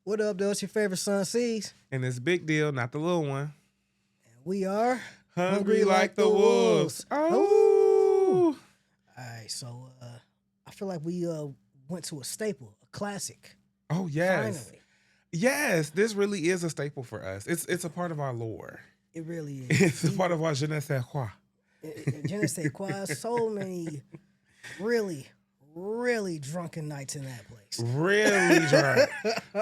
What up, though? It's your favorite son, C's. And it's big deal, not the little one. We are Hungry like the wolves. Oh. All right, so I feel like we went to a staple, a classic. Oh, yes. Finally. Yes, this really is a staple for us. It's a part of our lore. It really is. It's a part of our je ne sais quoi. Je ne sais quoi. So many really drunken nights in that place. Really drunk.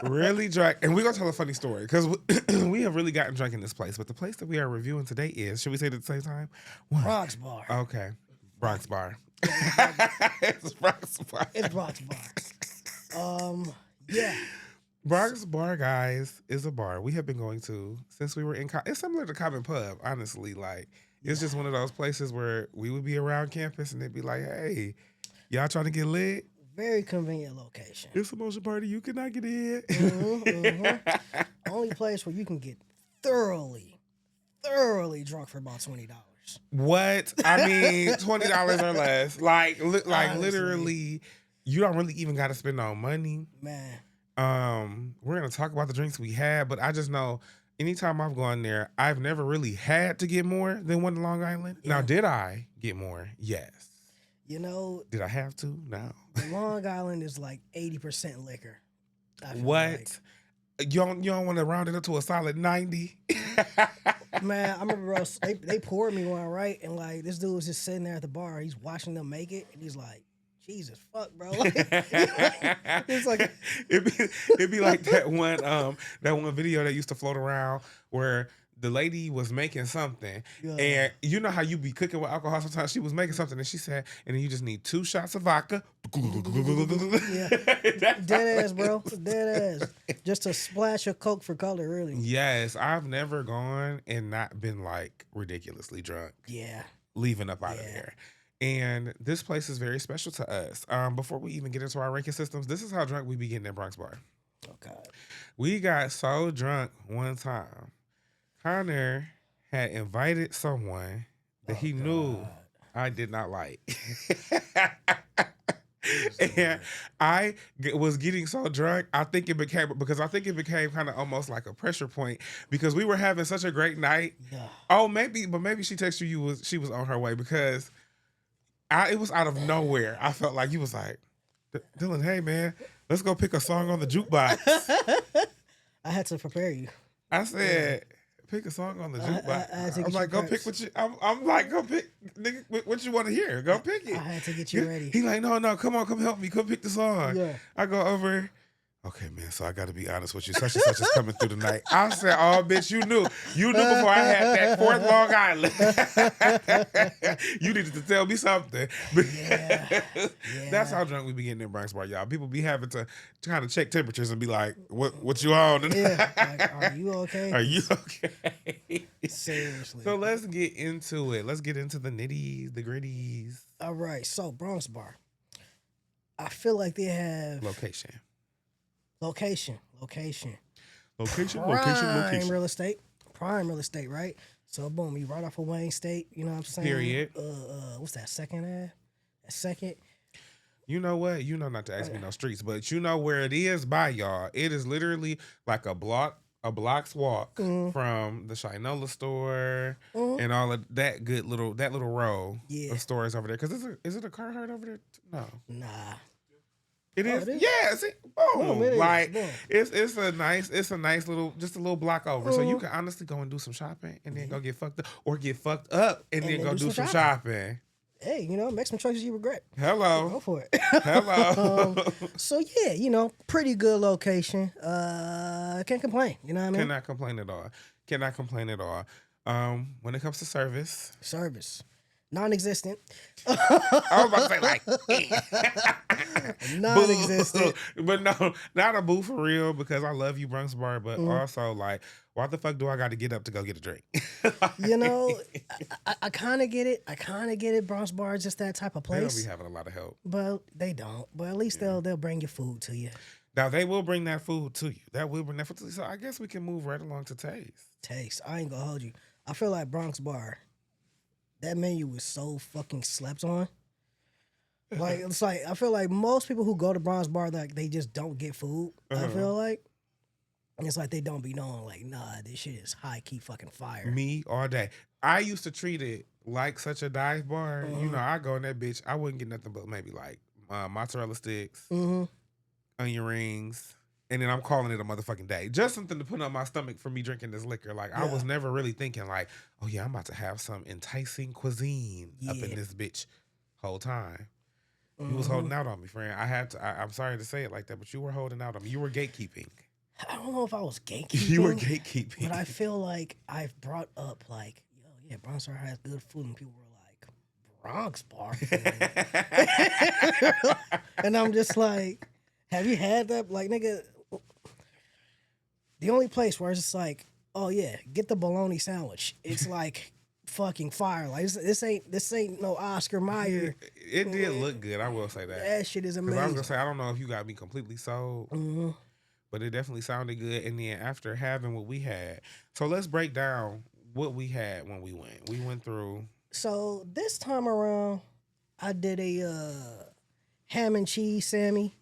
Really drunk. And we're going to tell a funny story because we have really gotten drunk in this place. But the place that we are reviewing today is, should we say it at the same time? What? Bronx Bar. Okay. Bronx Bar. It's Bronx Bar. It's Bronx Bar. Yeah. Bronx Bar, guys, is a bar we have been going to since we were in college. It's similar to Common Pub, honestly. Like, it's just one of those places where we would be around campus and they'd be like, hey, y'all trying to get lit? Very convenient location. It's a motion party. You cannot get in. Only place where you can get thoroughly drunk for about $20. What? I mean, $20 or less. Like Honestly. literally, you don't really even got to spend no money. Man. We're gonna talk about the drinks we had, but I just know anytime I've gone there, I've never really had to get more than one Long Island. Yeah. Now, did I get more? Yes. You know, Did I have to? No. Long Island is like 80% liquor. I feel What? like. You don't want to round it up to a solid 90? Man, I remember bro, they poured me one, right? And like this dude was just sitting there at the bar. He's watching them make it, and he's like, Jesus fuck, bro. Like, it's like it'd be like that one video that used to float around where the lady was making something, and you know how you be cooking with alcohol. Sometimes she was making something, and she said, and then you just need 2 shots of vodka. Yeah. Dead ass, bro. Dead ass. Just a splash of Coke for color, really. Yes, I've never gone and not been like ridiculously drunk. Yeah. Leaving up out of there. And this place is very special to us. Before we even get into our ranking systems, this is how drunk we be getting at Bronx Bar. Okay. We got so drunk one time. Connor had invited someone that he knew I did not like. And I was getting so drunk, I think it became kind of almost like a pressure point because we were having such a great night. Yeah. Oh, maybe she texted you she was on her way because it was out of nowhere. I felt like you was like, Dylan, hey man, let's go pick a song on the jukebox. I had to prepare you. I said, pick a song on the jukebox. I'm like, go pick what you. I'm like, go pick, nigga, what you want to hear. Go pick it. I had to get you ready. He like, no, come on, come help me, come pick the song. Yeah. I go over. Okay, man, so I got to be honest with you. Such and such is coming through tonight. I said, oh, bitch, you knew before I had that 4th Long Island. You needed to tell me something. Yeah. That's how drunk we be getting in Bronx Bar, y'all. People be having to kind of check temperatures and be like, what you on tonight? Yeah. Like, are you okay? Are you okay? Seriously. So let's get into it. Let's get into the nitties, the gritties. All right. So Bronx Bar. I feel like they have Location. Prime Location. real estate. Prime real estate, right? So boom, you right off of Wayne State, you know what I'm saying? Period. What's that, Second Ave? That Second? You know what? You know not to ask me no streets, but you know where it is by y'all. It is literally like a block's walk from the Shinola store and all of that little row of stores over there. Because is it a Carhartt over there? No. Nah. It is. It is? Yeah. See, boom. It is. Like Boom. it's a nice little, just a little block over. So you can honestly go and do some shopping and then go get fucked up, or get fucked up and then go do some shopping. Hey, make some choices you regret. Hello. Go for it. Hello. So yeah, pretty good location. Can't complain. You know what I mean? Cannot complain at all. When it comes to service, Non-existent. I was about to say like Non-existent. but no, not a boo for real, because I love you, Bronx Bar, but also like, why the fuck do I got to get up to go get a drink? I kind of get it. Bronx Bar is just that type of They don't place. be having a lot of help. But they don't. But at least they'll bring your food to you. Now they will bring that food to you. So I guess we can move right along to taste. I ain't gonna hold you. I feel like Bronx Bar, that menu was so fucking slept on. Like, it's like, I feel like most people who go to Bronx Bar, like, they just don't get food. I feel like. And it's like they don't be knowing, like, nah, this shit is high key fucking fire. Me all day. I used to treat it like such a dive bar. You know, I go in that bitch. I wouldn't get nothing but maybe like mozzarella sticks, onion rings, and then I'm calling it a motherfucking day. Just something to put on my stomach for me drinking this liquor. Like I was never really thinking like, oh yeah, I'm about to have some enticing cuisine up in this bitch whole time. You was holding out on me, friend. I'm sorry to say it like that, but you were holding out on me. You were gatekeeping. I don't know if I was gatekeeping. You were gatekeeping. But I feel like I've brought up, like, yo, yeah, Bronx Bar has good food. And people were like, Bronx Bar? And I'm just like, have you had that? Like, nigga, the only place where it's just like, oh, yeah, get the bologna sandwich. It's like fucking fire. Like, this ain't no Oscar Mayer. It did look good. I will say that. That shit is amazing. I was going to say, I don't know if you got me completely sold. But it definitely sounded good. And then after having what we had, so let's break down what we had when we went. We went through. So this time around, I did a ham and cheese Sammy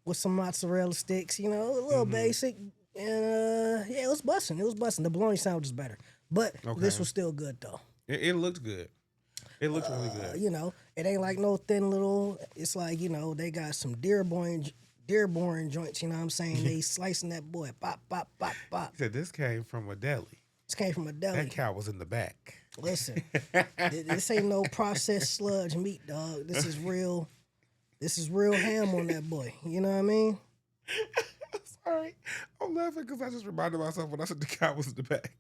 with some mozzarella sticks. You know, a little basic, and yeah, it was busting. It was busting. The bologna sandwich was better, but this was still good though. It looked good. It looked really good. You know, it ain't like no thin little. It's like, you know, they got some Dearborn joints, you know what I'm saying? They slicing that boy, pop, pop, pop, pop. He said this came from a deli. This came from a deli. That cow was in the back. Listen, this ain't no processed sludge meat, dog. This is real ham on that boy. You know what I mean? Sorry. I'm laughing because I just reminded myself when I said the cow was in the back.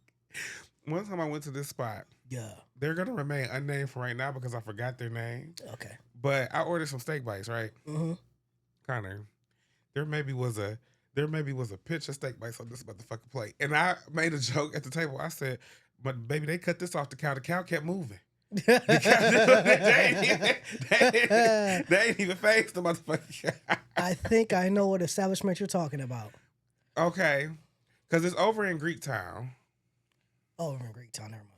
One time I went to this spot. Yeah. They're going to remain unnamed for right now because I forgot their name. Okay. But I ordered some steak bites, right? Connor. There maybe was a pinch of steak bites on this motherfucking plate. And I made a joke at the table. I said, but baby, they cut this off the cow. The cow kept moving. They ain't even faced the motherfucking cow. I think I know what establishment you're talking about. Okay. Because it's over in Greektown. Over in Greektown, never mind.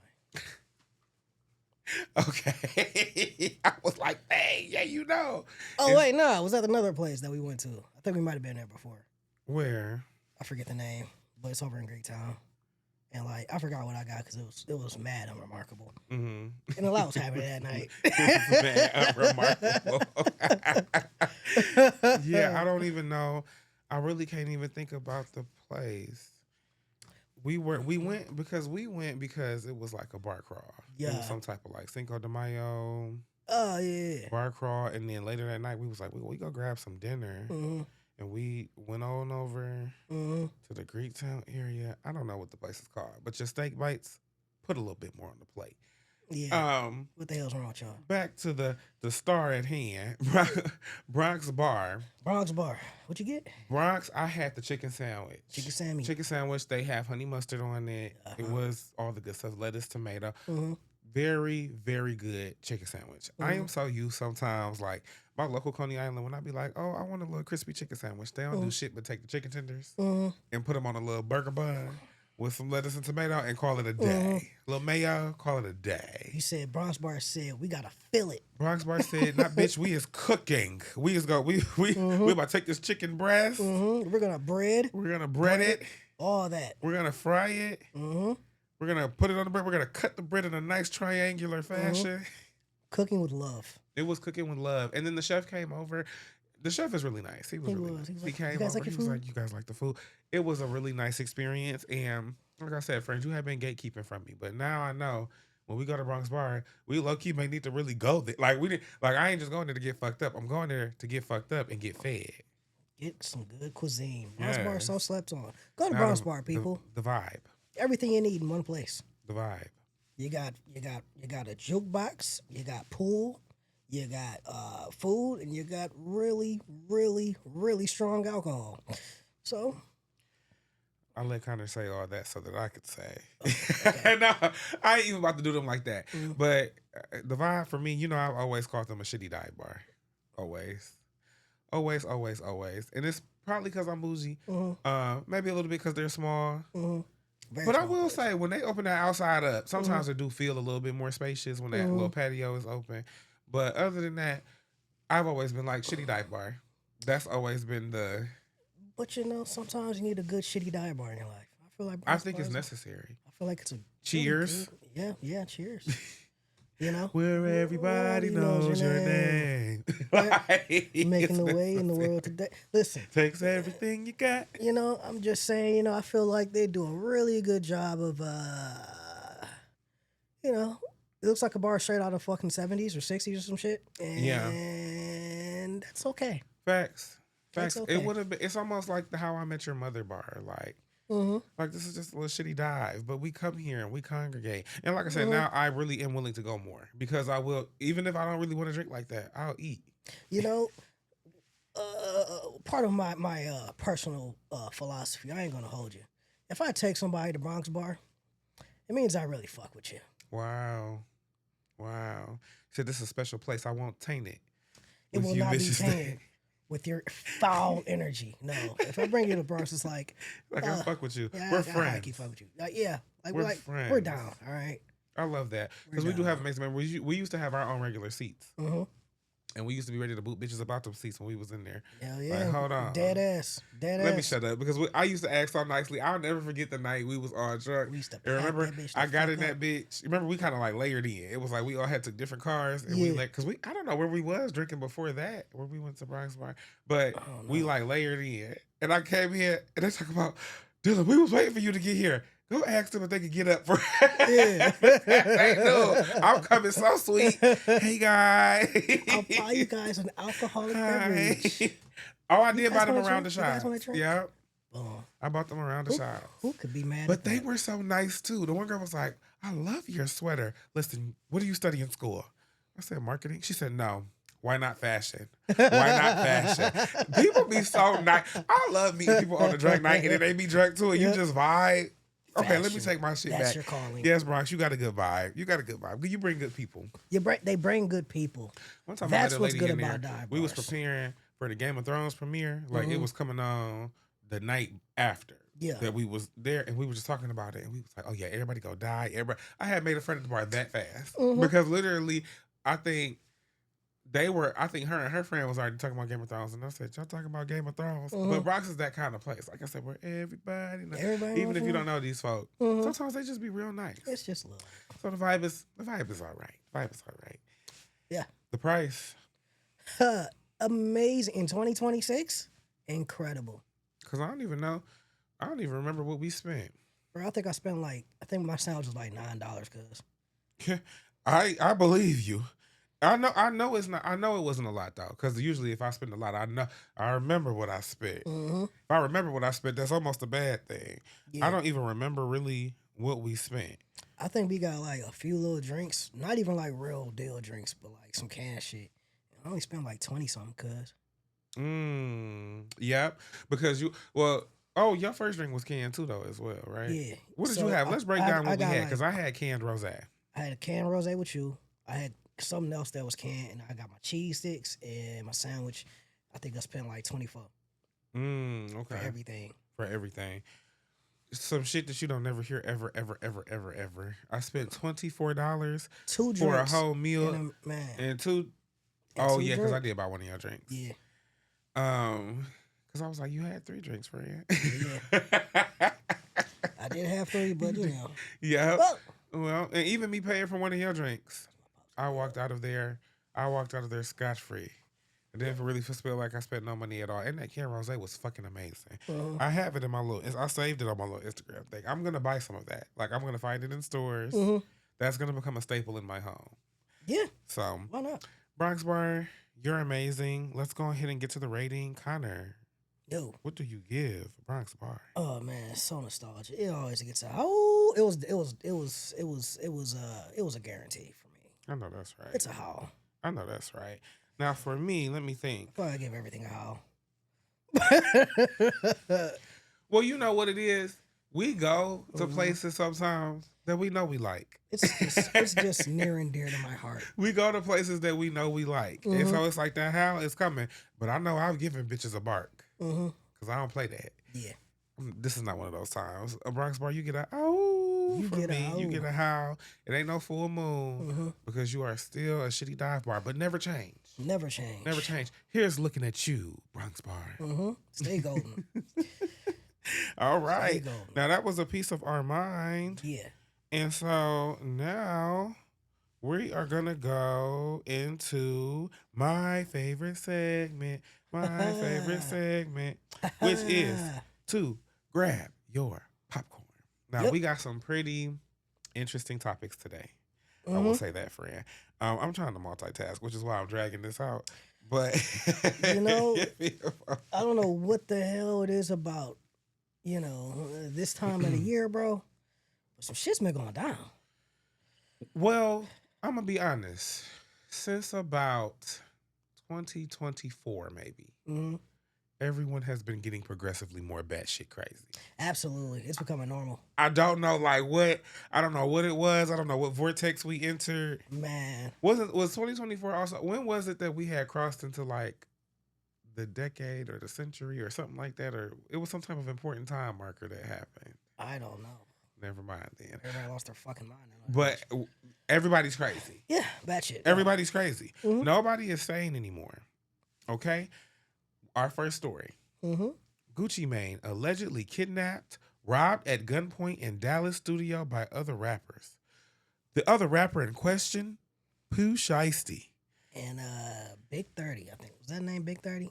Okay. I was like, hey, yeah, you know. Oh, wait, no. It was at another place that we went to. I think we might have been there before. Where? I forget the name, but it's over in Greektown. And, like, I forgot what I got because it was mad unremarkable. And a lot was happening that night. It was mad unremarkable. Yeah, I don't even know. I really can't even think about the place. We went because it was like a bar crawl. Yeah. It was some type of like Cinco de Mayo. Oh, yeah. Bar crawl. And then later that night, we was like, we go grab some dinner. And we went on over to the Greektown area. I don't know what the place is called, but your steak bites, put a little bit more on the plate. Yeah. What the hell's wrong with y'all? Back to the star at hand, Bronx Bar. Bronx Bar. What you get? Bronx, I had the chicken sandwich. Chicken sandwich. They have honey mustard on it. It was all the good stuff. Lettuce, tomato. Very, very good chicken sandwich. I am so used sometimes, like, my local Coney Island, when I be like, oh, I want a little crispy chicken sandwich. They don't do shit but take the chicken tenders and put them on a little burger bun with some lettuce and tomato and call it a day. A little mayo, call it a day. You said Bronx Bar said we gotta fill it. Bronx Bar said, not bitch, we is cooking. We about to take this chicken breast. We're gonna bread. We're gonna bread it. All that. We're gonna fry it. We're gonna put it on the bread. We're gonna cut the bread in a nice triangular fashion. Cooking with love. It was cooking with love. And then the chef came over. The chef is really nice. He was really nice. He came over. He was like, you guys like the food? It was a really nice experience. And like I said, friends, you have been gatekeeping from me. But now I know when we go to Bronx Bar, we low-key may need to really go there. Like, I ain't just going there to get fucked up. I'm going there to get fucked up and get fed. Get some good cuisine. Bronx Bar is so slept on. Go to Bronx Bar, people. The vibe. Everything you need in one place. The vibe. You got a jukebox, you got pool, you got food, and you got really, really, really strong alcohol. So I let Connor say all that so that I could say. Okay. No, I ain't even about to do them like that. But the vibe for me, you know, I've always called them a shitty dive bar. Always. Always, always, always. And it's probably because I'm bougie. Maybe a little bit because they're small. But I will say, when they open that outside up, sometimes it do feel a little bit more spacious when that little patio is open. But other than that, I've always been like, shitty dive bar. That's always been the... But sometimes you need a good shitty dive bar in your life. I feel like I Bronx think it's bars. necessary. I feel like it's a Cheers. really good, yeah. Cheers. Where everybody knows your name. Making the way in the world today. Listen, Takes everything you got. I'm just saying. I feel like they do a really good job of it looks like a bar straight out of fucking 70s or 60s or some shit. And that's okay. Facts. Okay. It would have been. It's almost like the How I Met Your Mother bar. Like this is just a little shitty dive, but we come here and we congregate. And like I said, now I really am willing to go more because I will, even if I don't really want to drink like that, I'll eat. Part of my personal philosophy, I ain't gonna hold you. If I take somebody to Bronx Bar, it means I really fuck with you. Wow. Said this is a special place. I won't taint it. It will not be tainted with your foul energy. No. If I bring you to Bronx, it's like I fuck with you. Yeah, we're friends. I keep fuck with you. We're friends. We're down. All right. I love that because we do have amazing memories. We used to have our own regular seats. And we used to be ready to boot bitches about them seats when we was in there. Hell yeah. Like, hold on. Dead ass. Let me shut up because I used to ask so nicely. I'll never forget the night we was all drunk. We used to and remember, that bitch I got in that bitch. Remember, we kind of like layered in. It was like we all had took different cars. And we like, because I don't know where we was drinking before that, where we went to Bronx Bar. But we like layered in. And I came here and they talk about, Dylan, we was waiting for you to get here. Go ask them if they could get up for Yeah. They know. I'm coming so sweet. Hey, guys. I'll buy you guys an alcoholic beverage. Oh, I did buy them around the shop. Yeah. Oh. I bought them around the shop. Who could be mad But at they that? were so nice, too. The one girl was like, I love your sweater. Listen, what do you study in school? I said, marketing. She said, no. Why not fashion? Why not fashion? People be so nice. I love meeting people on the drunk night, and then they be drunk, too, and you just vibe. Okay, Fashion. let me take my shit That's back. your calling. Yes, Bronx, you got a good vibe. You bring good people. They bring good people. One time That's I met a what's lady good in there. about dive We was bars. preparing for the Game of Thrones premiere. Like it was coming on the night after. Yeah. That we was there and we were just talking about it and we was like, oh yeah, everybody go die. I had made a friend at the bar that fast. Because literally, I think her and her friend was already talking about Game of Thrones, and I said, "Y'all talking about Game of Thrones?" But Bronx is that kind of place. Like I said, where everybody knows. Even if you don't know these folk, sometimes they just be real nice. It's just love. So the vibe is all right. Yeah. The price, Amazing. In 2026, incredible. because I don't even remember what we spent. Bro, I think my sandwich was like $9, cuz. I believe you. I know it's not. I know it wasn't a lot though, because usually if I spend a lot, I remember what I spent. If I remember what I spent, that's almost a bad thing. Yeah. I don't even remember really what we spent. I think we got like a few little drinks, not even like real deal drinks, but like some canned shit. I only spent like 20 something, cuz. Yep. Because your first drink was canned too though as well, right? Yeah. What did you have? Let's break down what we had, because like, I had canned rosé. I had a canned rosé with you. I had something else that was canned, and I got my cheese sticks and my sandwich. I think I spent like 24. Okay. For everything. Some shit that you don't never hear ever. I spent $24 2 drinks for a whole meal and two. Oh yeah, because I did buy one of your drinks. Yeah. Because I was like, you had 3 drinks, friend. Yeah. I did have 3, but Yeah. Well, and even me paying for one of your drinks, I walked out of there scotch free. And didn't really feel like I spent no money at all. And that canned rosé was fucking amazing. I have it in my I saved it on my little Instagram thing. I'm gonna buy some of that. Like I'm gonna find it in stores. That's gonna become a staple in my home. Yeah. So why not? Bronx Bar, you're amazing. Let's go ahead and get to the rating. Connor, yo, what do you give Bronx Bar? Oh man, it's so nostalgic. It always gets it was a guarantee for me. I know that's right. It's a howl. I know that's right. Now for me, let me think. I give everything a howl. Well, you know what it is. We go to places sometimes that we know we like. It's just near and dear to my heart. We go to places that we know we like. And so it's like that howl is coming. But I know I've given bitches a bark. Because I don't play that. Yeah. This is not one of those times. A Bronx Bar, you get a, oh. ooh, You for get a me, you ooh. get a howl. It ain't no full moon because you are still a shitty dive bar, but never change. Never change. Never change. Here's looking at you, Bronx Bar. Stay golden. All Stay right. golden. Now that was a piece of our mind. Yeah. And so now we are gonna go into my favorite segment. My favorite segment, which is to grab your popcorn. Now Yep. we got some pretty interesting topics today. I will say that, friend. I'm trying to multitask, which is why I'm dragging this out. But You know, I don't know what the hell it is about, this time of the year, bro. But some shit's been going down. Well, I'm gonna be honest. Since about 2024, maybe, everyone has been getting progressively more batshit crazy. Absolutely. It's becoming normal. I don't know what I don't know what it was. I don't know what vortex we entered. Man. Was 2024 also, when was it that we had crossed into like the decade or the century or something like that, or it was some type of important time marker that happened? I don't know. Never mind then. Everybody lost their fucking mind. But everybody's crazy. Yeah, batshit. Everybody's crazy. Nobody is sane anymore. Okay? Our first story. Gucci Mane allegedly kidnapped, robbed at gunpoint in Dallas studio by other rappers. The other rapper in question, Pooh Shiesty. And Big 30, I think. Was that name Big 30?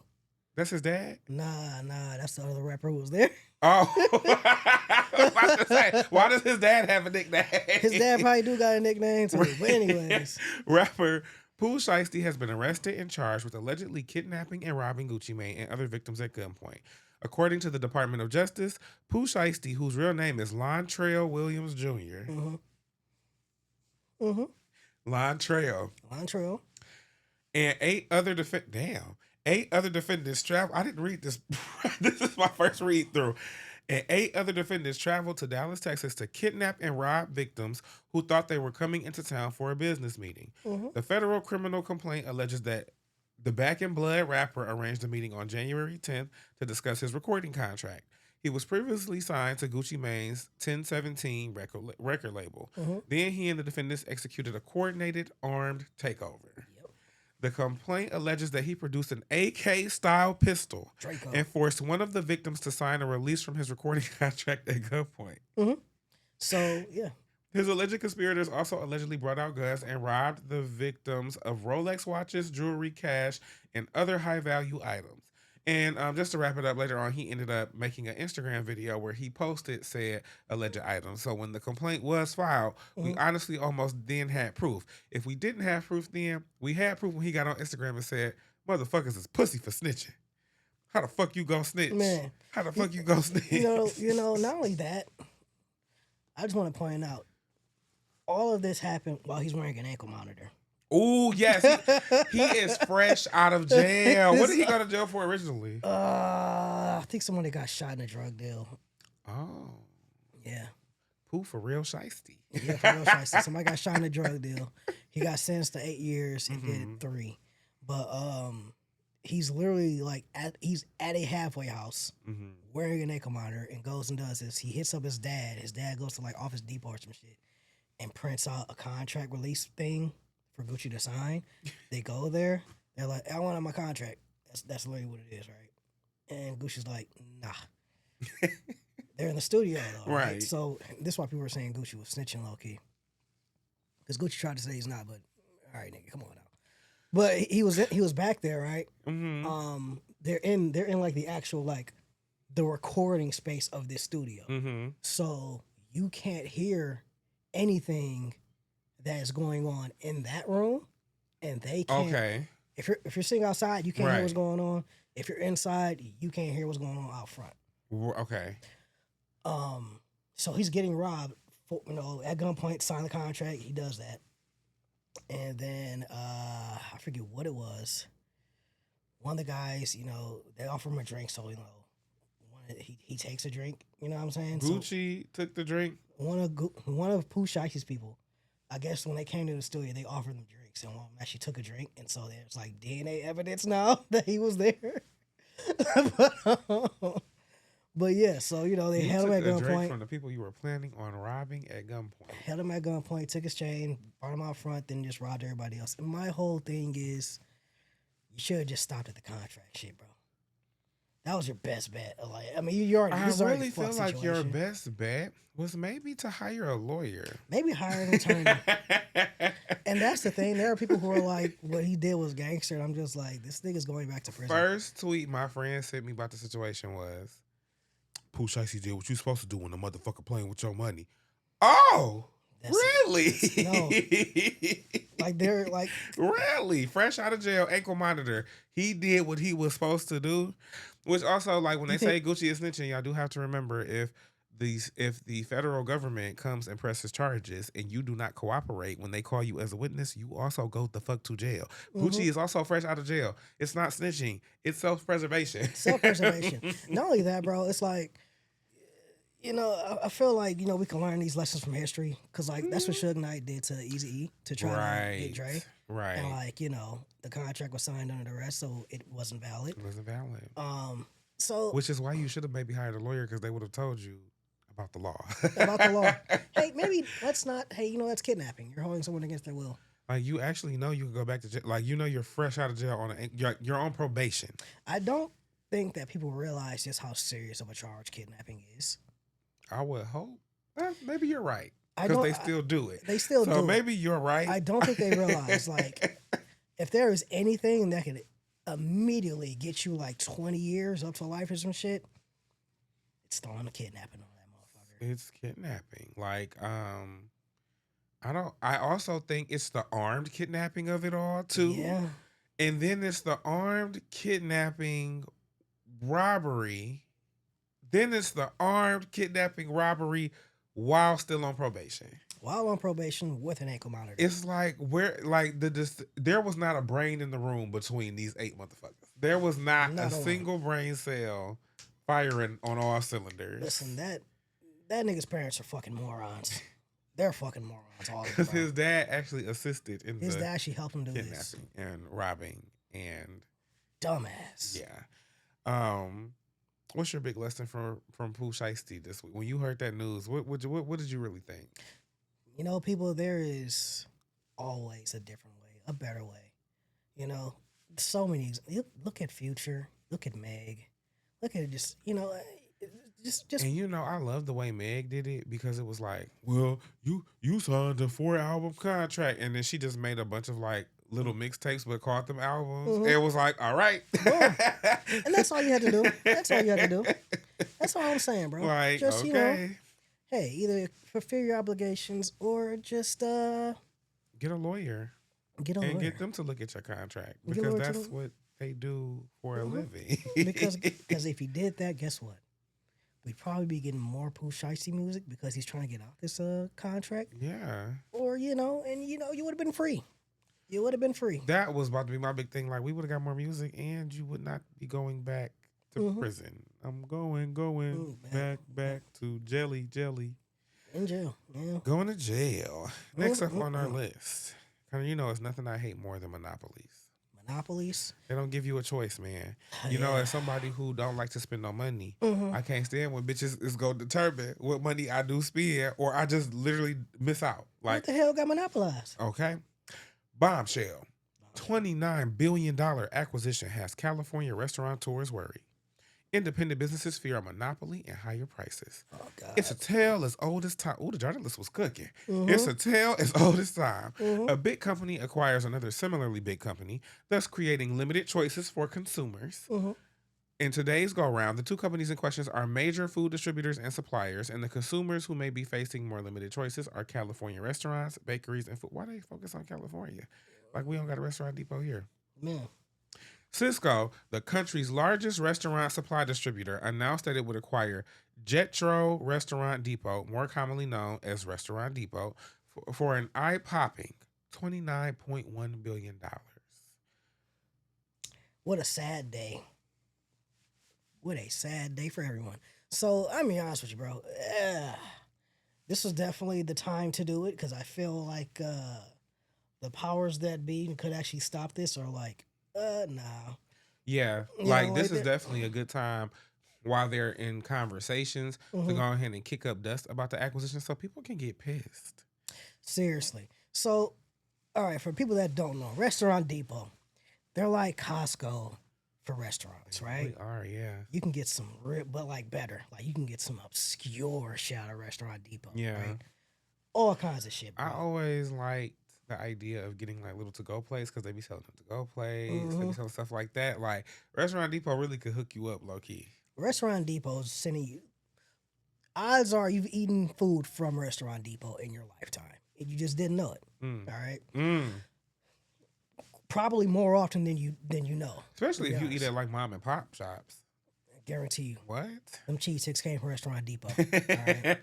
That's his dad? Nah, that's the other rapper who was there. Oh. I was about to say, why does his dad have a nickname? His dad probably do got a nickname too. But anyways. Rapper Pooh Shiesty has been arrested and charged with allegedly kidnapping and robbing Gucci Mane and other victims at gunpoint. According to the Department of Justice, Pooh Shiesty, whose real name is Lontrail Williams Jr. Lontrail. And eight other defendants travel. I didn't read this. This is my first read through. And 8 other defendants traveled to Dallas, Texas to kidnap and rob victims who thought they were coming into town for a business meeting. The federal criminal complaint alleges that the Back in Blood rapper arranged a meeting on January 10th to discuss his recording contract. He was previously signed to Gucci Mane's 1017 record label. Then he and the defendants executed a coordinated armed takeover. The complaint alleges that he produced an AK-style pistol and forced one of the victims to sign a release from his recording contract at gunpoint. So, yeah. His alleged conspirators also allegedly brought out guns and robbed the victims of Rolex watches, jewelry, cash, and other high-value items. And just to wrap it up, later on, he ended up making an Instagram video where he posted said alleged items. So when the complaint was filed, we honestly almost then had proof. If we didn't have proof then, we had proof when he got on Instagram and said, motherfuckers is pussy for snitching. How the fuck you gonna snitch? Man. How the fuck you gonna snitch? Not only that, I just want to point out, all of this happened while he's wearing an ankle monitor. Oh, yes. He is fresh out of jail. What did he go to jail for originally? I think somebody got shot in a drug deal. Oh. Yeah. Pooh for real shiesty. Yeah, for real shiesty. Somebody got shot in a drug deal. He got sentenced to 8 years. He did 3. But he's literally he's at a halfway house wearing an ankle monitor and goes and does this. He hits up his dad. His dad goes to Office Depot or some shit and prints out a contract release thing for Gucci to sign. They go there. They're like, I want my contract. That's literally what it is, right? And Gucci's like, nah. They're in the studio, though. Right. So this is why people were saying Gucci was snitching low key. Because Gucci tried to say he's not, but all right, nigga, come on now. But he was back there, right? They're in the actual the recording space of this studio. So you can't hear anything that is going on in that room, and they can't. Okay. If you're sitting outside, you can't hear what's going on. If you're inside, you can't hear what's going on out front. Okay. So he's getting robbed. At gunpoint, sign the contract. He does that, and then I forget what it was. One of the guys, they offer him a drink, so he takes a drink. You know what I'm saying? Gucci took the drink. One of Pooh Shiesty's people, I guess when they came to the studio, they offered them drinks, and one of them actually took a drink, and so there's DNA evidence now that he was there. But yeah, so they You held him took at a Drake gunpoint. from the people you were planning on robbing at gunpoint. Held him at gunpoint, took his chain, brought him out front, then just robbed everybody else. And my whole thing is, you should have just stopped at the contract shit, bro. That was your best bet. Like, I mean, you already I this is already really a fucked feel like your situation. best bet was maybe to hire a lawyer. Maybe hire an attorney. And that's the thing. There are people who are like, what he did was gangster. And I'm just like, this nigga's going back to prison. First tweet my friend sent me about the situation was, Pooh Shiesty did what you supposed to do when the motherfucker playing with your money. Oh, That's really? No. Like they're like, really? Fresh out of jail, ankle monitor. He did what he was supposed to do. Which also, like when they say Gucci is snitching, y'all do have to remember if the federal government comes and presses charges and you do not cooperate when they call you as a witness, you also go the fuck to jail. Gucci is also fresh out of jail. It's not snitching. It's self-preservation. self-preservation. Not only that, bro, it's like, I feel like, we can learn these lessons from history. Because, like, that's what Suge Knight did to Eazy-E to try to get Dre. Right. And, like, the contract was signed under duress, so it wasn't valid. It wasn't valid. So Which is why you should have maybe hired a lawyer, because they would have told you about the law. about the law. Hey, maybe that's not, that's kidnapping. You're holding someone against their will. Like, you actually know you can go back to jail. Like, you're fresh out of jail you're on probation. I don't think that people realize just how serious of a charge kidnapping is. I would hope. Maybe you're right. I Because don't- they still do it. They still do So it. maybe you're right. I don't think they realize, like, if there is anything that could immediately get you like 20 years up to life or some shit, it's throwing a kidnapping on that motherfucker. It's kidnapping. Like, I also think it's the armed kidnapping of it all too. Yeah. And then it's the armed kidnapping robbery. Then it's the armed kidnapping robbery while still on probation. While on probation with an ankle monitor. It's like there was not a brain in the room between these 8 motherfuckers. There was not a single brain cell firing on all cylinders. Listen, that nigga's parents are fucking morons. They're fucking morons. All of them. Because his dad actually assisted in His dad actually helped him do kidnapping this. and robbing and Dumbass. yeah. What's your big lesson from Pooh Shiesty this week? When you heard that news, what did you really think? People, there is always a different way, a better way. So many. Look at Future. Look at Meg. Look at it. Just And I love the way Meg did it, because it was like, well, you signed a 4-album contract, and then she just made a bunch of like little mixtapes but called them albums. Mm-hmm. It was like, all right. And that's all you had to do. That's all you had to do. That's all I'm saying, bro. Like, just, okay. Hey, either fulfill your obligations or just Get a lawyer. Get a lawyer. And get them to look at your contract, Get a because lawyer that's what they do for a living. because if he did that, guess what? We'd probably be getting more Pooh Shiesty music because he's trying to get out this contract. Yeah. Or, you would have been free. You would have been free. That was about to be my big thing. Like, we would have got more music, and you would not be going back to prison. I'm going back to jelly. In jail. Yeah. Going to jail. Next up on our list. Kind of, it's nothing I hate more than monopolies. Monopolies. They don't give you a choice, man. Yeah. As somebody who don't like to spend no money, I can't stand when bitches is going to determine what money I do spend, or I just literally miss out. Like, What the hell got monopolized? okay. Bombshell. $29 billion acquisition has California restaurateurs worried. Independent businesses fear a monopoly and higher prices. Oh, God. It's a tale as old as time. Oh, the journalist was cooking. It's a tale as old as time. A big company acquires another similarly big company, thus creating limited choices for consumers. In today's go-round, the two companies in question are major food distributors and suppliers, and the consumers who may be facing more limited choices are California restaurants, bakeries, and food. Why do they focus on California? Like, we don't got a restaurant depot here. Man. Cisco, the country's largest restaurant supply distributor, announced that it would acquire Jetro Restaurant Depot, more commonly known as Restaurant Depot, for an eye-popping $29.1 billion. What a sad day. What a sad day for everyone. So, I'm going to be honest with you, bro. This was definitely the time to do it because I feel like the powers that be could actually stop this or like, nah. Yeah, You like know, this like is definitely a good time. while they're in conversations to Mm-hmm. go ahead and kick up dust about the acquisition so people can get pissed. Seriously. So, all right, for people that don't know, Restaurant Depot, they're like Costco for restaurants, They right? really are, yeah. You can get some real, but like better. Like you can get some obscure shit at Restaurant Depot, Yeah. right? All kinds of shit, I bro. always liked the idea of getting like little to go plates because they be selling them to go plates. They Mm-hmm. be selling stuff like that. Like Restaurant Depot really could hook you up low key. Restaurant Depot is sending you. Odds are you've eaten food from Restaurant Depot in your lifetime, and you just didn't know it. Mm. All right, Mm. probably more often than you know. Especially if you eat at like mom and pop shops. I guarantee you, What? them cheese sticks came from Restaurant Depot. All right,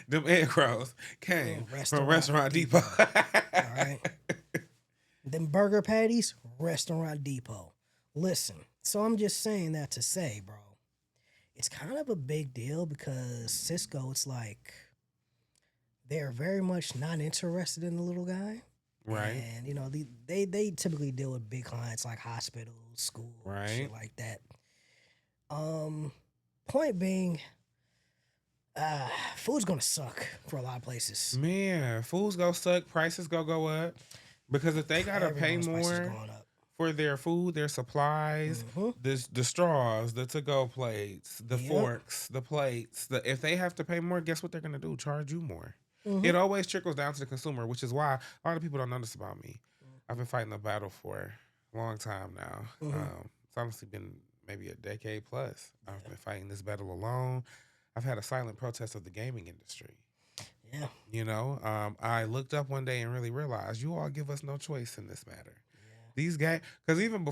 Them egg crows came from Restaurant Depot. All right, them burger patties, Restaurant Depot. Listen, so I'm just saying that to say, bro, it's kind of a big deal because Cisco, it's like they're very much not interested in the little guy. Right. And you know, they typically deal with big clients like hospitals, schools, Right. shit like that. Point being, food's gonna suck for a lot of places. Man, foods go suck, prices go up. Because if they gotta pay Everyone's prices more going up. for their food, their supplies, the straws, the to-go plates, the Yep. forks, the plates, if they have to pay more, guess what they're gonna do? Charge you more. Mhm. It always trickles down to the consumer, which is why a lot of people don't know this about me. I've been fighting the battle for a long time now. It's honestly been maybe a decade plus. I've been fighting this battle alone. I've had a silent protest of the gaming industry. Yeah. You know, I looked up one day and really realized you all give us no choice in this matter. These guys, because even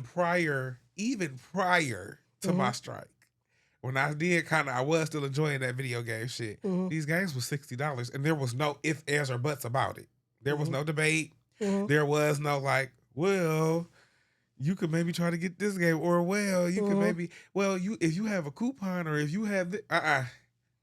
prior to my strike, when I did I was still enjoying that video game shit. These games was $60, and there was no ifs, ands, or buts about it. There was no debate. There was no like, well, you could maybe try to get this game, or well, you could maybe, well, if you have a coupon, or if you have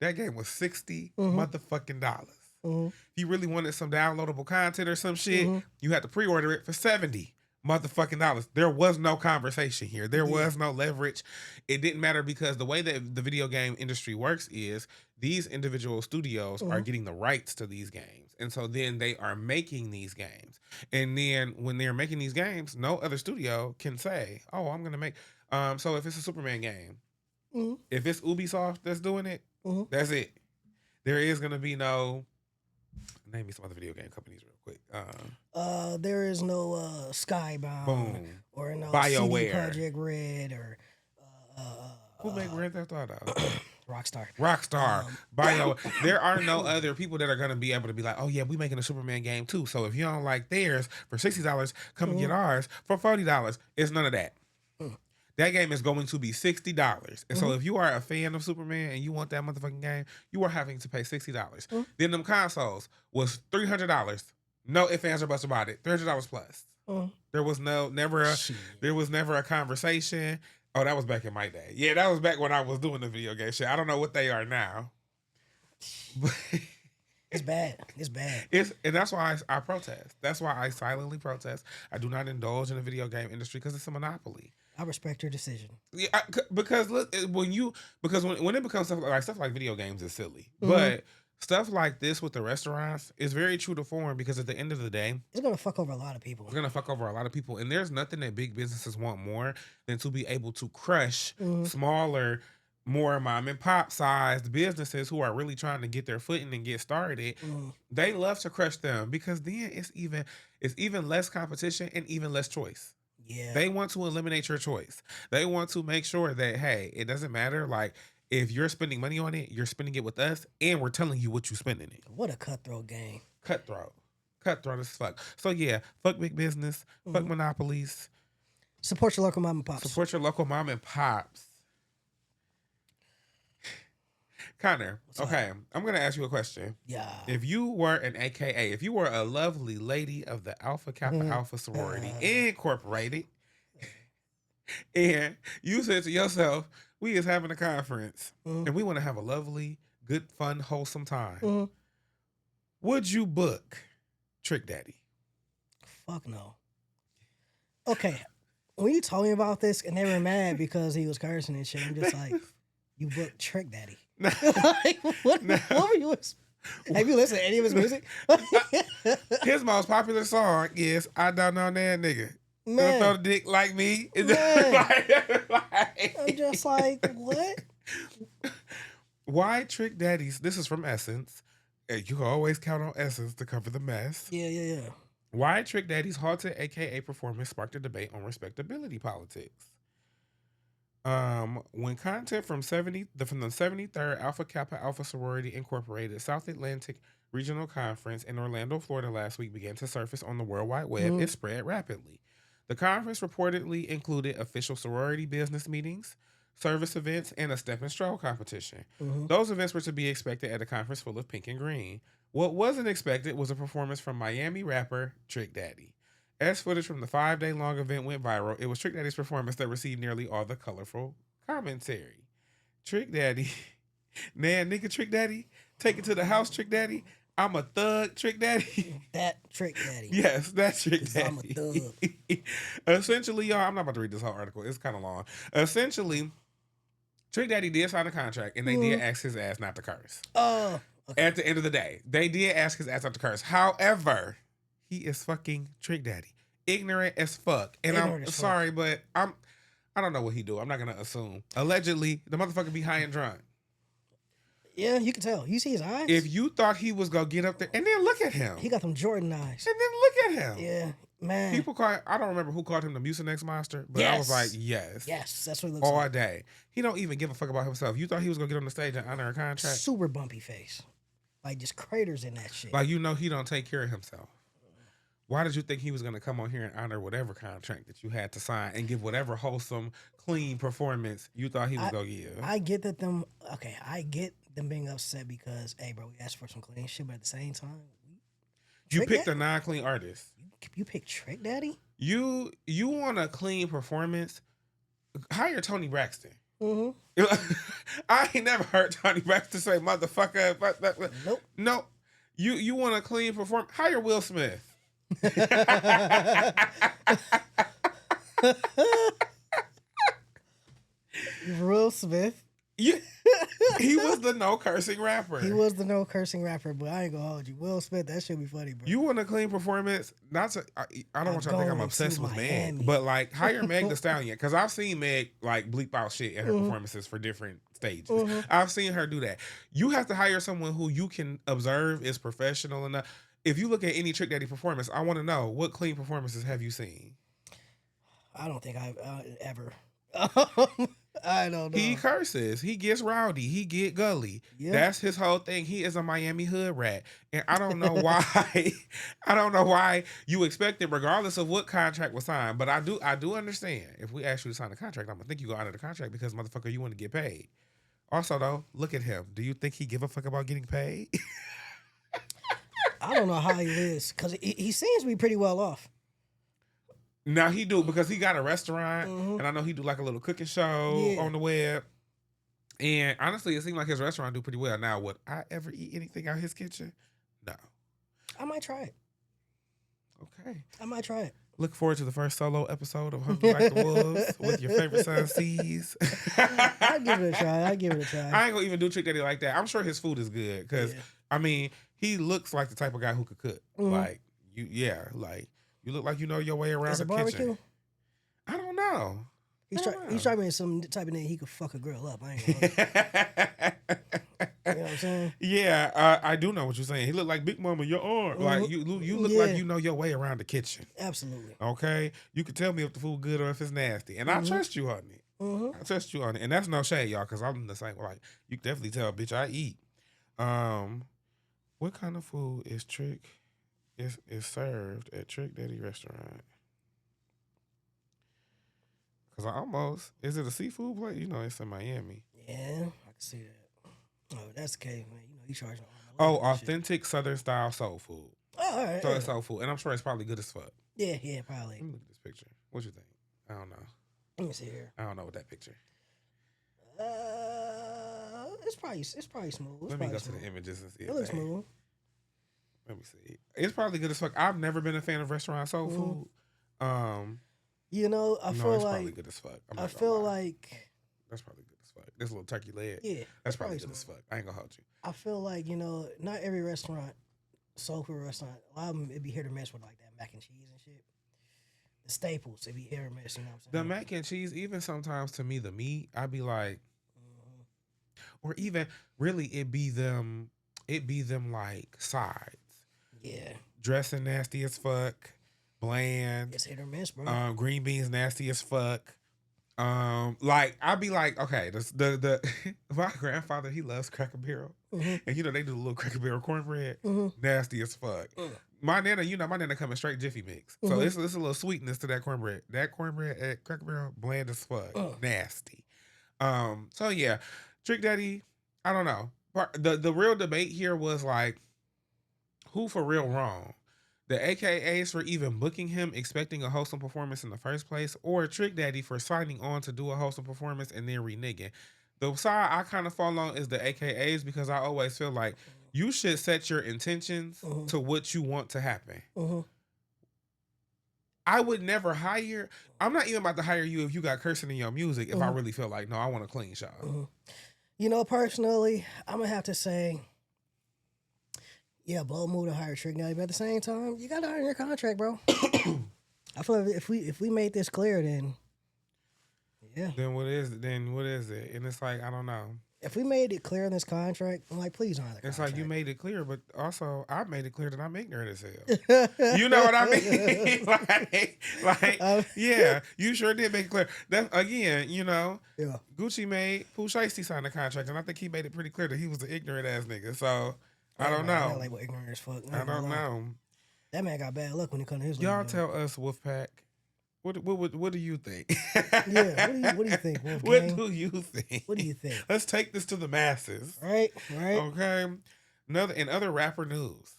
that game was $60 motherfucking dollars. If you really wanted some downloadable content or some shit, you had to pre-order it for $70 motherfucking dollars. There was no conversation here. There was no leverage. It didn't matter because the way that the video game industry works is these individual studios are getting the rights to these games. And so then they are making these games. And then when they're making these games, no other studio can say, oh, I'm going to make. So if it's a Superman game, if it's Ubisoft that's doing it, that's it. There is going to be no. Name me some other video game companies real quick. There is no Skybound Boom. or no BioWare. CD Projekt Red or Who make Grand Theft Auto? Rockstar. Bio. There are no other people that are going to be able to be like, oh yeah, we making a Superman game too. So if you don't like theirs for $60, come and get ours for $40. It's none of that. That game is going to be $60. And so if you are a fan of Superman and you want that motherfucking game, you are having to pay $60. Then them consoles was $300. No ifs, ands, or buts about it. $300 plus. There was never a conversation. Oh, that was back in my day. Yeah, that was back when I was doing the video game shit. I don't know what they are now. But It's bad. It's bad. And that's why I protest. That's why I silently protest. I do not indulge in the video game industry because it's a monopoly. I respect your decision. Yeah, because look, when it becomes stuff like video games is silly, but stuff like this with the restaurants is very true to form because at the end of the day, It's gonna fuck over a lot of people. it's gonna fuck over a lot of people, and there's nothing that big businesses want more than to be able to crush smaller, more mom and pop sized businesses who are really trying to get their footing and get started. They love to crush them because then it's even less competition and even less choice. Yeah. They want to eliminate your choice. They want to make sure that, hey, it doesn't matter. Like, if you're spending money on it, you're spending it with us, and we're telling you what you're spending it. What a cutthroat game. Cutthroat as fuck. So, yeah, fuck big business, fuck monopolies. Support your local mom and pops. Support your local mom and pops. Connor, okay, I'm going to ask you a question. Yeah. If you were an AKA, if you were a lovely lady of the Alpha Kappa Alpha Sorority Incorporated, and you said to yourself, we is having a conference, and we want to have a lovely, good, fun, wholesome time, would you book Trick Daddy? Fuck no. Okay. When you told me about this and they were mad because he was cursing and shit, I'm just like, You booked Trick Daddy. No, Like, what no. were you? Have you listened to any of his music? His most popular song is "I Don't Know That Nigga." Gonna throw Man, the dick like me. man. Like- I'm just like, what? Why Trick Daddies? This is from Essence. You can always count on Essence to cover the mess. Yeah. Why Trick Daddy's halted AKA performance sparked a debate on respectability politics. When content from the 73rd Alpha Kappa Alpha Sorority Incorporated South Atlantic Regional Conference in Orlando, Florida last week began to surface on the World Wide Web, it spread rapidly. The conference reportedly included official sorority business meetings, service events, and a step and stroll competition. Those events were to be expected at a conference full of pink and green. What wasn't expected was a performance from Miami rapper Trick Daddy. As footage from the 5-day long event went viral, it was Trick Daddy's performance that received nearly all the colorful commentary. Trick Daddy, man, nigga Trick Daddy, take it to the house, Trick Daddy. I'm a thug, Trick Daddy. That Trick Daddy. Yes, that's Trick 'Cause Daddy. I'm a thug. Essentially, y'all, I'm not about to read this whole article. It's kind of long. Essentially, Trick Daddy did sign a contract, and they did ask his ass not to curse. Oh, okay. At the end of the day, they did ask his ass not to curse. However, he is fucking Trick Daddy, ignorant as fuck. And Ignorant I'm as fuck. sorry, but I don't know what he do. I'm not gonna assume. Allegedly, the motherfucker be high and drunk. Yeah, you can tell. You see his eyes? If you thought he was gonna get up there, and then look at him, He got them Jordan eyes. and then look at him. Yeah, man. People call. I don't remember who called him the Mucinex monster, but I was like, yes, That's what he looks all like. day. He don't even give a fuck about himself. You thought he was gonna get on the stage and honor a contract? Super bumpy face. Like, just craters in that shit. Like, you know, he don't take care of himself. Why did you think he was going to come on here and honor whatever contract that you had to sign and give whatever wholesome, clean performance you thought he was going to give? I get that them. Okay, I get them being upset because, hey, bro, we asked for some clean shit, but at the same time, You Trick picked Daddy? a non-clean artist. You pick Trick Daddy. You want a clean performance? Hire Tony Braxton. Mm-hmm. I ain't never heard Tony Braxton say motherfucker. Nope. No. You want a clean performance? Hire Will Smith. Will Smith. He was the no cursing rapper. He was the no cursing rapper, but I ain't gonna hold you. Will Smith, that should be funny, bro. You want a clean performance? Not to, I don't want y'all to think I'm going obsessed to with Miami. Meg, but like hire Meg the Stallion because I've seen Meg like bleep out shit in her performances for different stages. I've seen her do that. You have to hire someone who you can observe is professional enough. If you look at any Trick Daddy performance, I want to know what clean performances have you seen? I don't think I've ever. I don't know. He curses. He gets rowdy. He get gully. Yeah. That's his whole thing. He is a Miami hood rat. And I don't know why. I don't know why you expect it regardless of what contract was signed. But I do understand. If we ask you to sign a contract, I'm going to think you go out of the contract because, motherfucker, you want to get paid. Also, though, look at him. Do you think he give a fuck about getting paid? I don't know how he lives because he seems to be pretty well off. Now he do because he got a restaurant, and I know he do like a little cooking show on the web. And honestly, it seemed like his restaurant do pretty well. Now, would I ever eat anything out his kitchen? No. I might try it. Okay. I might try it. Look forward to the first solo episode of Hungry Like the Wolves with your favorite son, C's. I'll give it a try. I ain't gonna even do Trick Daddy like that. I'm sure his food is good because I mean he looks like the type of guy who could cook. Like you look like you know your way around the kitchen. I don't know. He's trying to be some type of nigga he could fuck a girl up. I ain't gonna you know what I'm saying? Yeah, I do know what you're saying. He look like Big Mama, your arm. Like you look like you know your way around the kitchen. Absolutely. Okay, you can tell me if the food good or if it's nasty, and I trust you on it. I trust you on it, and that's no shade, y'all, because I'm the same. Like you can definitely tell, bitch, I eat. What kind of food is served at Trick Daddy restaurant? Because is it a seafood place? You know, it's in Miami. Yeah, I can see that. Oh, that's the case, man. You know, you charging. Authentic Southern style soul food. Oh, all right. So it's soul food, and I'm sure it's probably good as fuck. Yeah, probably. Let me look at this picture. What you think? I don't know. Let me see here. I don't know what that picture. It's probably smooth. Let me go to the images and see. It looks smooth. Let me see. It's probably good as fuck. I've never been a fan of restaurant soul food. You know, I feel it's like probably good as fuck. I feel like that's probably good as fuck. This little turkey leg. Yeah, That's probably some- good as fuck. I ain't gonna hold you. I feel like, you know, not every restaurant, soul food restaurant, a lot of them, it be hit or miss with like that mac and cheese and shit. The staples, it be hit or miss, you know what I'm The saying? mac and cheese, even sometimes to me, the meat, I'd be like, or even really it be them like sides. Yeah, Dressing nasty as fuck, bland. it's hit or miss, bro. Green beans nasty as fuck. Like I'd be like, okay, the my grandfather, he loves Cracker Barrel, and you know they do a little Cracker Barrel cornbread, nasty as fuck. My nana, you know, my nana coming straight Jiffy Mix, so it's a little sweetness to that cornbread. That cornbread at Cracker Barrel, bland as fuck, nasty. So yeah, Trick Daddy, I don't know. The real debate here was like, who for real wrong? The AKAs for even booking him expecting a wholesome performance in the first place, or Trick Daddy for signing on to do a wholesome performance and then reneging. The side I kind of fall on is the AKAs because I always feel like you should set your intentions to what you want to happen. I would never hire. I'm not even about to hire you if you got cursing in your music if I really feel like, no, I want a clean shot. You know, personally, I'm gonna have to say, yeah, blow move to hire Trick Daddy, but at the same time, you gotta earn your contract, bro. I feel like if we made this clear, then yeah. Then what is it? And it's like, I don't know. If we made it clear in this contract, I'm like, please honor the contract. It's like you made it clear, but also I made it clear that I'm ignorant as hell. You know what I mean? Yeah, you sure did make it clear. That again, you know, Yeah. Gucci made Pooh Shiesty sign the contract, and I think he made it pretty clear that he was an ignorant ass nigga. So I don't know. Like what ignorant as fuck. I don't know. That man got bad luck when it comes to his. Y'all tell us, Wolfpack. What do you think? Yeah, what do you think, Wolf What Gang? do you think? What do you think? Let's take this to the masses. Right. Okay. In other rapper news,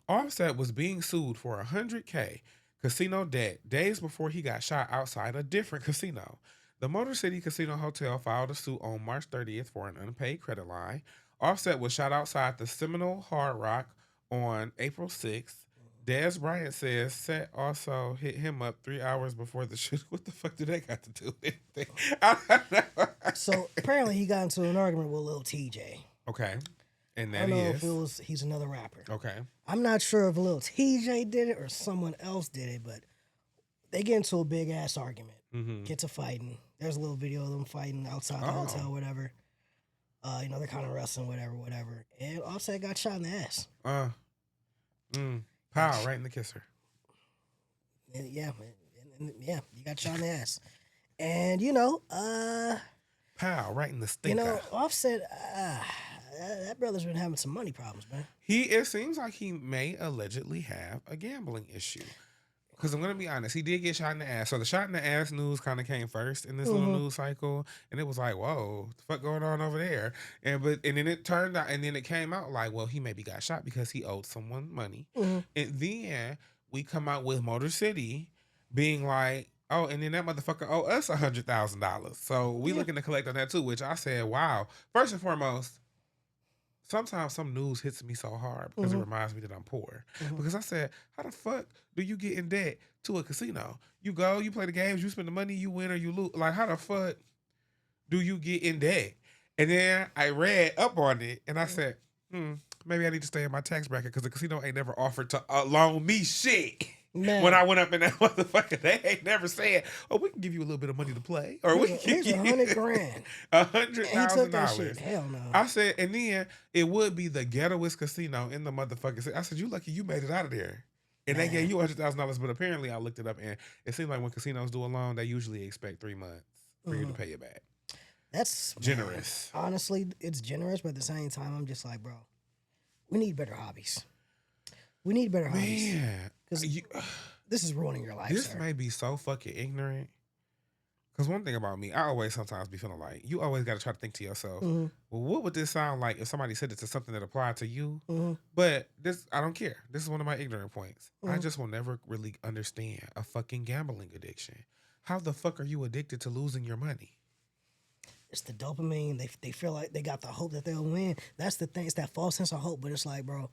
Offset was being sued for $100K casino debt days before he got shot outside a different casino. The Motor City Casino Hotel filed a suit on March 30th for an unpaid credit line. Offset was shot outside the Seminole Hard Rock on April 6th. Dez Bryant says Set also hit him up 3 hours before the shoot. What the fuck do they got to do with anything? I don't know. So apparently he got into an argument with Lil TJ. Okay. And I that don't know if he's another rapper. Okay. I'm not sure if Lil TJ did it or someone else did it, but they get into a big ass argument. Get to fighting. There's a little video of them fighting outside the hotel, whatever. You know, they're kind of wrestling, whatever. And Offset got shot in the ass. Pow, right in the kisser. And yeah, you got shot in the ass. And, you know, Pow, right in the stinker. you know, Offset, that brother's been having some money problems, man. It seems like he may allegedly have a gambling issue. Because I'm going to be honest, he did get shot in the ass. So the shot in the ass news kind of came first in this little news cycle. And it was like, whoa, what the fuck going on over there? And then it turned out, and then it came out like, well, he maybe got shot because he owed someone money. And then we come out with Motor City being like, oh, and then that motherfucker owe us $100,000. So we looking to collect on that too, which I said, wow. First and foremost, sometimes some news hits me so hard because it reminds me that I'm poor. Because I said, how the fuck do you get in debt to a casino? You go, you play the games, you spend the money, you win or you lose. Like, how the fuck do you get in debt? And then I read up on it and I said, maybe I need to stay in my tax bracket because the casino ain't never offered to loan me shit. Man. When I went up in that motherfucker, they ain't never said, "Oh, we can give you a little bit of money to play," or we can give you $100,000, $100,000. Hell no! I said, and then it would be the ghettoest casino in the motherfucker. I said, "You lucky you made it out of there," and they gave you $100,000. But apparently, I looked it up, and it seems like when casinos do a loan, they usually expect 3 months for you to pay it back. That's generous. Man, honestly, it's generous, but at the same time, I'm just like, bro, we need better hobbies. We need better hobbies. Man. This is ruining your life. This may be so fucking ignorant. Because one thing about me, I always sometimes be feeling like you always got to try to think to yourself, well, what would this sound like if somebody said it to something that applied to you? But this, I don't care. This is one of my ignorant points. I just will never really understand a fucking gambling addiction. How the fuck are you addicted to losing your money? It's the dopamine. They feel like they got the hope that they'll win. That's the thing. It's that false sense of hope. But it's like, bro.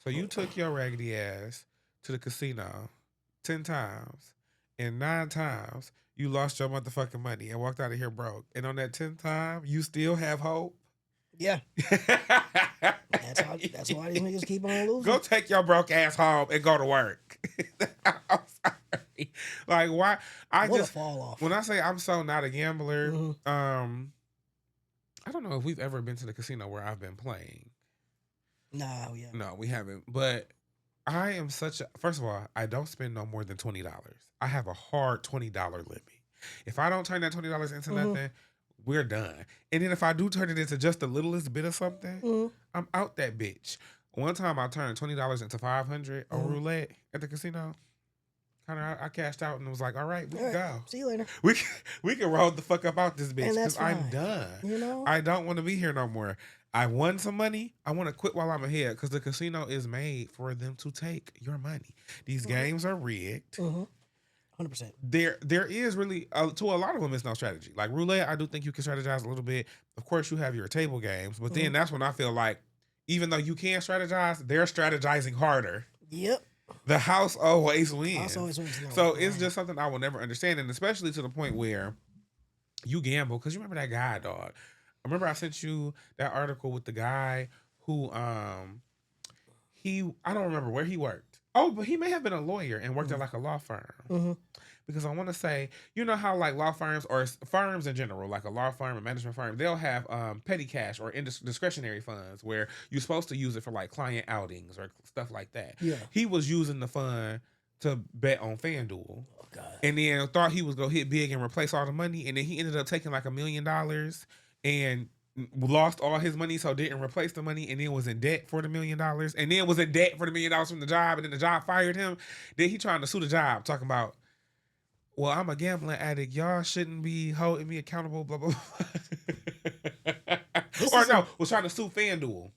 So you took your raggedy ass to the casino 10 times, and 9 times you lost your motherfucking money and walked out of here broke, and on that 10th time you still have hope. Yeah. That's why these niggas keep on losing. Go take your broke ass home and go to work. I'm sorry. Like, why? What a fall off. When I say I'm so not a gambler, Mm-hmm. I don't know if we've ever been to the casino where I've been playing. Nah, yeah. No, we haven't. But I am first of all, I don't spend no more than $20. I have a hard $20 limit. If I don't turn that $20 into nothing, we're done. And then if I do turn it into just the littlest bit of something, I'm out that bitch. One time I turned $20 into $500 on roulette at the casino. I cashed out and was like, all right, we can go. See you later. We can roll the fuck up out this bitch because I'm done. You know? I don't want to be here no more. I won some money. I want to quit while I'm ahead because the casino is made for them to take your money. These games are rigged. 100%. There is really, to a lot of them, it's no strategy. Like roulette, I do think you can strategize a little bit. Of course, you have your table games, but then that's when I feel like, even though you can strategize, they're strategizing harder. Yep. The house always wins. House always wins. So it's just something I will never understand, and especially to the point where you gamble. Because you remember that guy, dog. I remember I sent you that article with the guy who, I don't remember where he worked. Oh, but he may have been a lawyer and worked at like a law firm. Because I want to say, you know how like law firms or firms in general, like a law firm, a management firm, they'll have petty cash or discretionary funds where you're supposed to use it for like client outings or stuff like that. Yeah. He was using the fund to bet on FanDuel. Oh, God. And then thought he was going to hit big and replace all the money. And then he ended up taking like $1 million and lost all his money, so didn't replace the money, and then was in debt for the $1 million, and then was in debt for the $1 million from the job, and then the job fired him. Then he trying to sue the job, talking about, well, I'm a gambling addict. Y'all shouldn't be holding me accountable, blah, blah, blah. Or no, was trying to sue FanDuel.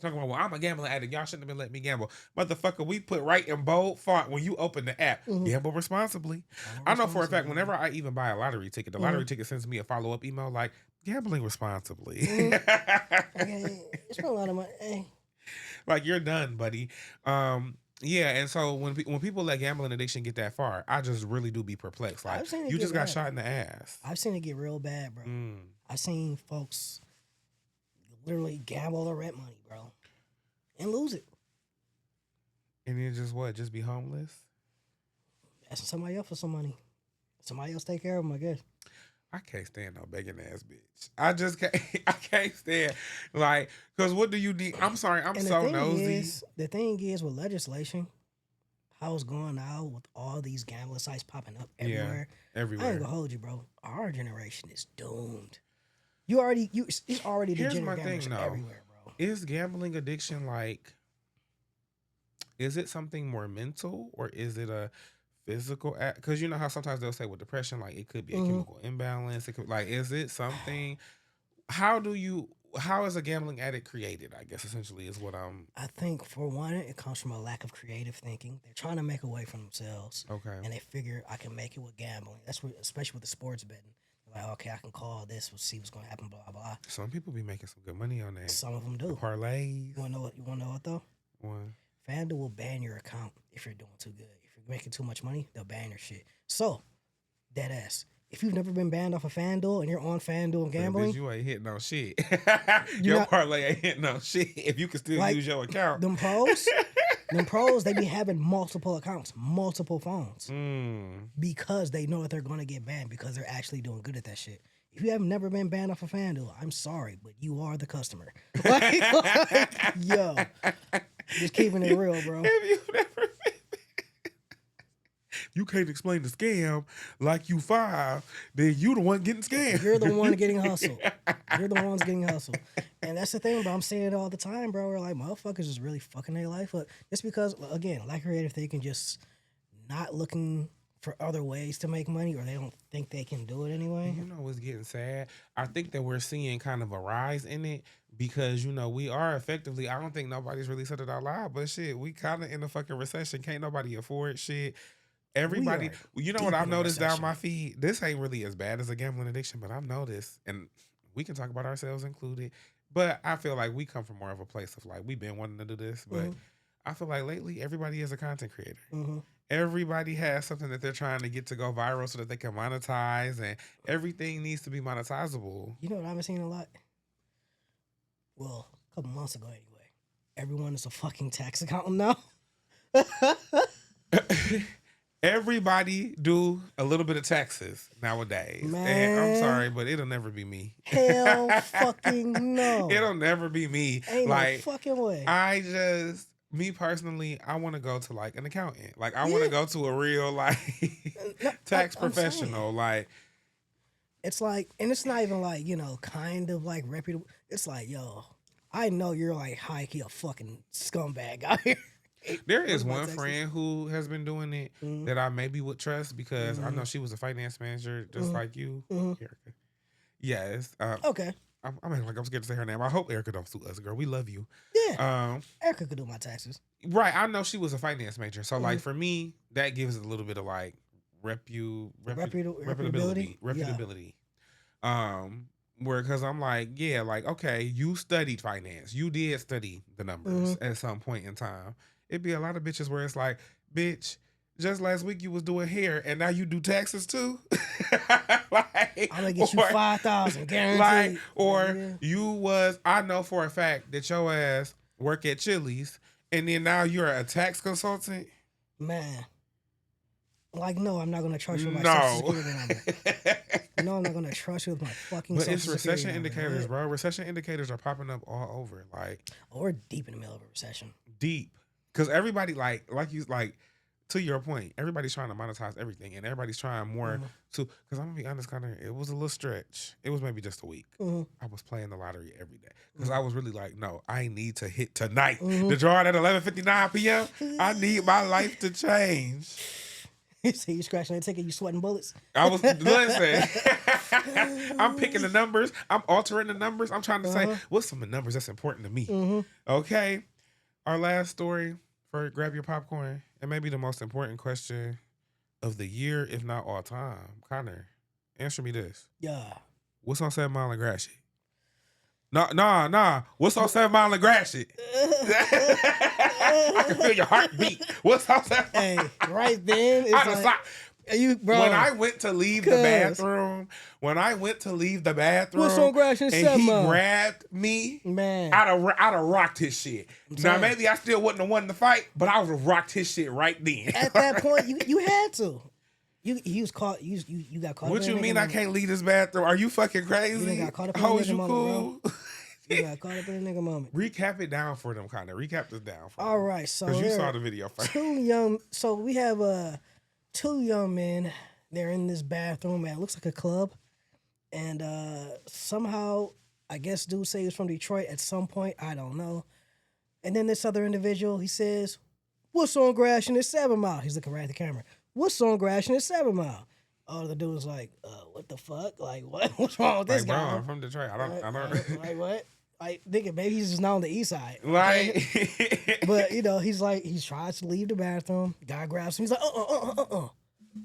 Talking about, well, I'm a gambling addict. Y'all shouldn't have been letting me gamble. Motherfucker, we put right in bold font when you open the app. Gamble responsibly. I know for a fact, whenever I even buy a lottery ticket, the lottery ticket sends me a follow-up email like, gambling responsibly. Okay, it's a lot of money. Like, you're done, buddy. Yeah, and so when people let gambling addiction get that far, I just really do be perplexed. Like, you just got shot in the ass. I've seen it get real bad, bro. I've seen folks literally gamble or rent money, bro, and lose it. And then just what? Just be homeless? Asking somebody else for some money. Somebody else take care of them, I guess. I can't stand no begging ass bitch. I just can't. I can't stand, like, because what do you need? I'm sorry, I'm so nosy. The thing is, with legislation, how it's going out with all these gambling sites popping up everywhere. Yeah, everywhere. I ain't gonna hold you, bro. Our generation is doomed. It's already the Here's my thing, though. Everywhere, bro. Is gambling addiction like? Is it something more mental or is it a physical? Because you know how sometimes they'll say with depression, like it could be a chemical imbalance. It could, like, is it something? How is a gambling addict created? I guess essentially is what I'm. I think for one, it comes from a lack of creative thinking. They're trying to make a way for themselves. Okay. And they figure I can make it with gambling. That's what, especially with the sports betting. Like, okay, I can call this. We'll see what's going to happen. Blah blah. Some people be making some good money on that. Some of them do. The parlays. You want to know what though? One. FanDuel will ban your account if you're doing too good. If you're making too much money, they'll ban your shit. So, dead ass. If you've never been banned off of FanDuel and you're on FanDuel and gambling, you ain't hitting no shit. Your parlay ain't hitting no shit. If you can still like, use your account. Them pros, they be having multiple accounts, multiple phones, because they know that they're going to get banned because they're actually doing good at that shit. If you have never been banned off of FanDuel, I'm sorry, but you are the customer. Yo, just keeping it real, bro. Have you never been? You can't explain the scam like you 5, then you the one getting scammed. You're the one getting hustled. You're the ones getting hustled. And that's the thing, bro. I'm saying it all the time, bro. We're like, motherfuckers is really fucking their life up. It's because, again, like creative thinking, just not looking for other ways to make money, or they don't think they can do it anyway. You know what's getting sad? I think that we're seeing kind of a rise in it because, you know, we are effectively, I don't think nobody's really said it out loud, but shit, we kind of in a fucking recession. Can't nobody afford shit. Everybody, you know what I've noticed down my feed? This ain't really as bad as a gambling addiction, but I've noticed, and we can talk about ourselves included, but I feel like we come from more of a place of like, we've been wanting to do this, but I feel like lately everybody is a content creator. everybody has something that they're trying to get to go viral so that they can monetize, and everything needs to be monetizable. You know what I've been seeing a lot? Well, a couple months ago anyway. Everyone is a fucking tax accountant now. Everybody do a little bit of taxes nowadays. Man. And I'm sorry, but it'll never be me. Hell fucking no. It'll never be me. Ain't like, no fucking way. Me personally, I want to go to like an accountant. Like, I want to go to a real like tax professional. Like, it's like, and it's not even like, you know, kind of like reputable. It's like, yo, I know you're like high key a fucking scumbag out here. There is one friend who has been doing it that I maybe would trust because I know she was a finance manager just like you, Erica. Yes. Okay. I mean, like, I'm scared to say her name. I hope Erica don't sue us, girl. We love you. Yeah. Erica could do my taxes. Right. I know she was a finance major. So, like, for me, that gives it a little bit of, like, reputability. Where, because I'm like, yeah, like, okay, you studied finance. You did study the numbers at some point in time. It'd be a lot of bitches where it's like, bitch, just last week you was doing hair and now you do taxes too. Like, I'm gonna get you 5,000 guaranteed. You was, I know for a fact that your ass work at Chili's and then now you're a tax consultant. Man, like, no, I'm not gonna trust you with my social security number. No, I'm not gonna trust you with my fucking. But it's recession indicators, bro. Recession indicators are popping up all over, like. Oh, we're deep in the middle of a recession. Deep, because everybody like you like. To your point, everybody's trying to monetize everything, and everybody's trying more to. Because I'm gonna be honest, Connor, it was a little stretch. It was maybe just a week. I was playing the lottery every day because I was really like, no, I need to hit tonight. The drawing at 11:59 p.m. I need my life to change. So you scratching that ticket, you sweating bullets. I was listen. I'm picking the numbers. I'm altering the numbers. I'm trying to say what's some of the numbers that's important to me. Okay, our last story. Grab your popcorn, and maybe the most important question of the year, if not all time. Connor, answer me this. Yeah. What's on 7 Mile and Gratiot? Nah. What's on 7 Mile and Gratiot? I can feel your heartbeat. What's on 7 Mile? Hey, right then, it's like, bro, when I went to leave the bathroom, what's on Gratiot and 7 he Mile? grabbed me, man, I'd have rocked his shit. Now maybe I still wouldn't have won the fight, but I would have rocked his shit right then. At that point, you had to. He was caught. You got caught. What you mean I can't leave this bathroom? Are you fucking crazy? You got caught up in How a is you nigga cool? moment, bro. You got caught up in a nigga moment. Recap it down for them, Connor. Recap this down for them. All right, so because you saw the video first. So we have two young men. They're in this bathroom at, looks like a club, and somehow I guess dude say he was from Detroit at some point. I don't know. And then this other individual, he says, "What's on Gratiot at 7 Mile?" He's looking right at the camera. "What's on Gratiot at 7 Mile?" Oh, the dude was like, "What the fuck? Like, what? What's wrong with this Bro, guy?" I'm from Detroit. I don't. Like what? Like, nigga, maybe he's just not on the east side. Like, but you know, he's tries to leave the bathroom. Guy grabs him. He's like,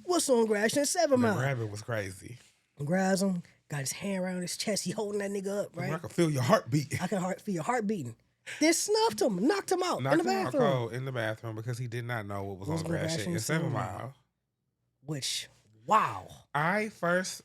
"What's on Gratiot at 7 Mile?" The grabbing was crazy. Grabs him. Got his hand around his chest. He holding that nigga up, right? I can feel your heart beating. I can feel your heart beating. Then snuffed him, knocked him out in the bathroom. Cold in the bathroom because he did not know what was on Gratiot at 7 Mile. Which, wow. My first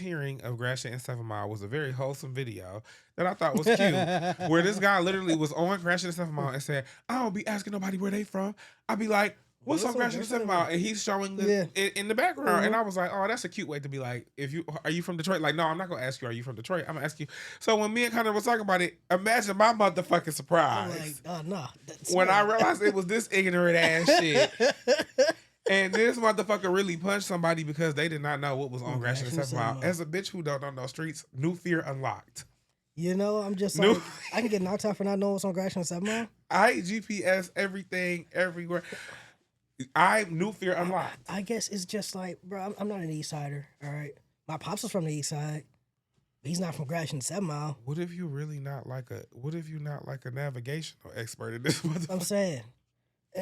hearing of Gratiot and 7 Mile was a very wholesome video that I thought was cute, where this guy literally was on Gratiot and 7 Mile and said, "I don't be asking nobody where they from. I be like, what's on Gratiot and 7 Mile?" And he's showing it in the background, and I was like, "Oh, that's a cute way to be like, are you from Detroit?" Like, no, I'm not gonna ask you, "Are you from Detroit?" I'm gonna ask you. So when me and Connor was talking about it, imagine my motherfucking surprise when I realized it was this ignorant ass shit. And this motherfucker really punched somebody because they did not know what was on Gratiot and 7 Mile. As a bitch who don't know no streets, new fear unlocked. You know, I'm just like, I can get knocked out for not knowing what's on Gratiot and 7 Mile. I GPS everything, everywhere. I new fear unlocked. I guess it's just like, bro, I'm not an East Sider, all right? My pops is from the East Side. But he's not from Gratiot and 7 Mile. What if you not like a navigational expert in this motherfucker? I'm saying.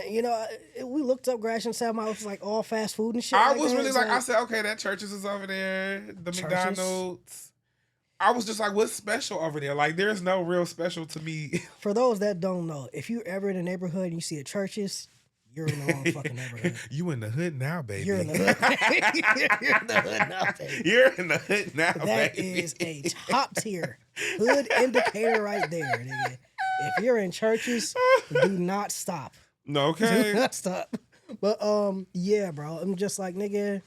You know, we looked up Gratiot and 7 Mile. It was like all fast food and shit. I was really like, I said, okay, that Church's is over there. The Church's. McDonald's. I was just like, what's special over there? Like, there's no real special to me. For those that don't know, if you're ever in a neighborhood and you see a Church's, You're in the wrong fucking neighborhood. You in the hood now, baby. You're in the hood. You're in the hood now, baby. You're in the hood now, That baby. is a top tier hood indicator right there, nigga. If you're in churches, do not stop. No, okay. Do not stop. But yeah, bro. I'm just like, nigga,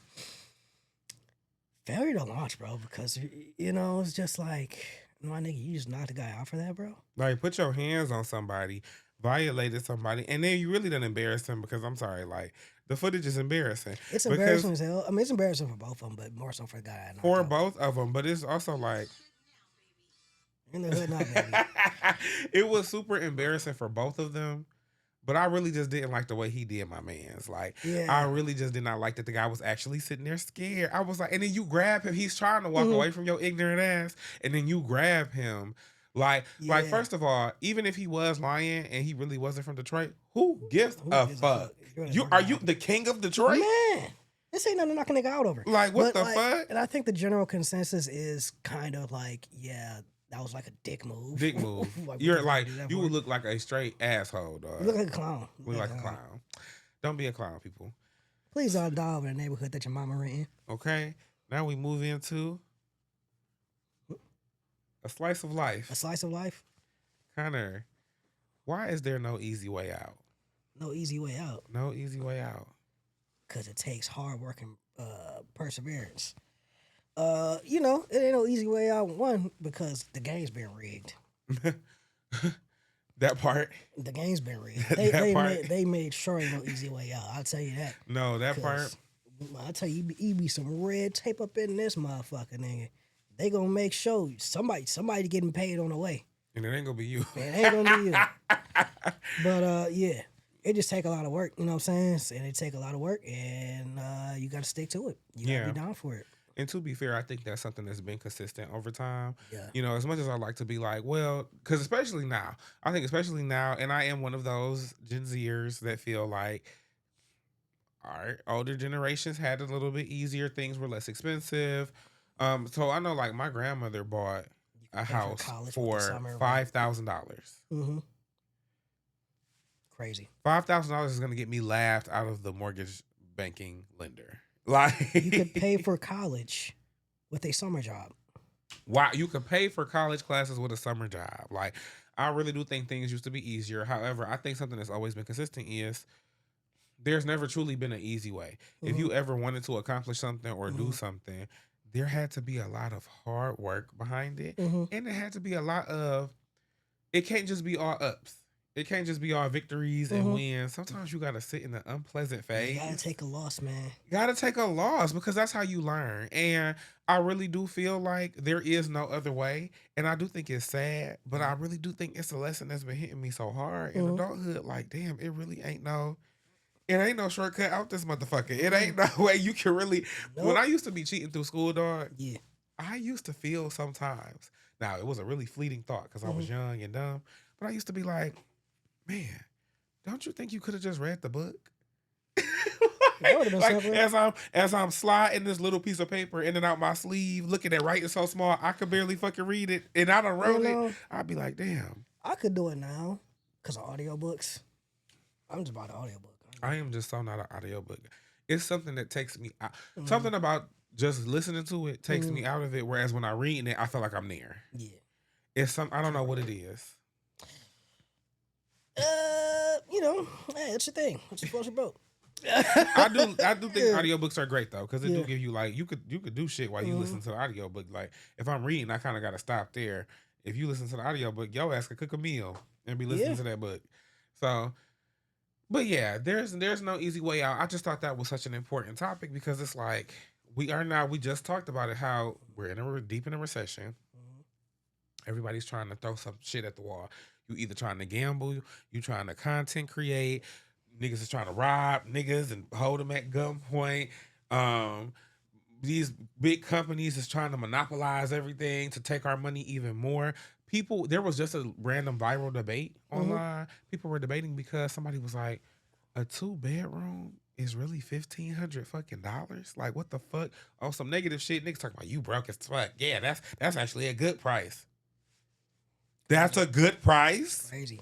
failure to launch, bro, because you know, it's just like, my nigga, you just knocked the guy out for that, bro. Like, put your hands on somebody, violated somebody, and then you really done embarrass them because I'm sorry, like, the footage is embarrassing. It's embarrassing as hell. I mean, it's embarrassing for both of them, but more so for the guy. For both of them, but it's also like, in the hood now, baby. It was super embarrassing for both of them. But I really just didn't like the way he did my man's. Like, I really just did not like that the guy was actually sitting there scared. I was like, and then you grab him. He's trying to walk away from your ignorant ass, and then you grab him. Like, first of all, even if he was lying and he really wasn't from Detroit, who gives a fuck? Are you the king of Detroit? Man, this ain't nothing knocking nigga out over. Like, what the fuck? And I think the general consensus is kind of like, yeah, that was like a dick move. Dick move. You're like, you would look like a straight asshole, dog. You look like a clown. You look like a clown. Don't be a clown, people. Please don't die over the neighborhood that your mama renting. Okay. Now we move into a slice of life. A slice of life? Connor, why is there no easy way out? No easy way out. No easy way out. Because it takes hard work and perseverance. You know, it ain't no easy way out. One, because the game's been rigged. That part. The game's been rigged. They made sure ain't no easy way out. I'll tell you that. No, that part. I'll tell you, be some red tape up in this motherfucker, nigga. They gonna make sure somebody getting paid on the way. And it ain't gonna be you. It ain't gonna be you. But yeah, it just take a lot of work. You know what I'm saying? And it take a lot of work, and you got to stick to it. You got to be down for it. And to be fair, I think that's something that's been consistent over time. Yeah. You know, as much as I like to be like, well, because especially now, and I am one of those Gen Zers that feel like, all right, older generations had it a little bit easier. Things were less expensive. So I know, like, my grandmother bought a house for $5,000. Mm-hmm. Crazy. $5,000 is going to get me laughed out of the mortgage banking lender. Like, you could pay for college with a summer job. Wow, you could pay for college classes with a summer job. Like, I really do think things used to be easier. However, I think something that's always been consistent is there's never truly been an easy way. Mm-hmm. If you ever wanted to accomplish something or do something, there had to be a lot of hard work behind it. And there had to be a lot of, it can't just be all ups. It can't just be all victories and wins. Sometimes you got to sit in the unpleasant phase. You got to take a loss, man. You got to take a loss because that's how you learn. And I really do feel like there is no other way. And I do think it's sad, but I really do think it's a lesson that's been hitting me so hard in adulthood. Like, damn, it ain't no shortcut out this motherfucker. It ain't no way you can really. Nope. When I used to be cheating through school, dog, I used to feel sometimes. Now, it was a really fleeting thought because I was young and dumb. But I used to be like, man, don't you think you could have just read the book? As I'm sliding this little piece of paper in and out my sleeve, looking at writing so small, I could barely fucking read it, and I done wrote it. I'd be like, damn. I could do it now because of audiobooks. I'm just about the audiobook. I am just so not an audiobook. It's something that takes me out. Something about just listening to it takes me out of it, whereas when I read it, I feel like I'm there. Yeah. It's I don't know what it is. You know, hey, it's your thing. It's your supposed to boat. I do think audiobooks are great though, because it do give you like you could do shit while you listen to the audiobook. Like if I'm reading, I kind of got to stop there. If you listen to the audiobook, yo ass could cook a meal and be listening to that book. So, but yeah, there's no easy way out. I just thought that was such an important topic because it's like we just talked about it, how we're deep in a recession. Everybody's trying to throw some shit at the wall. You either trying to gamble, you trying to content create, niggas is trying to rob niggas and hold them at gunpoint. These big companies is trying to monopolize everything to take our money even more. There was just a random viral debate online. People were debating because somebody was like, a 2-bedroom is really $1,500 fucking dollars. Like, what the fuck? Oh, some negative shit. Niggas talking about you broke as fuck. Yeah, that's actually a good price. That's a good price. Crazy.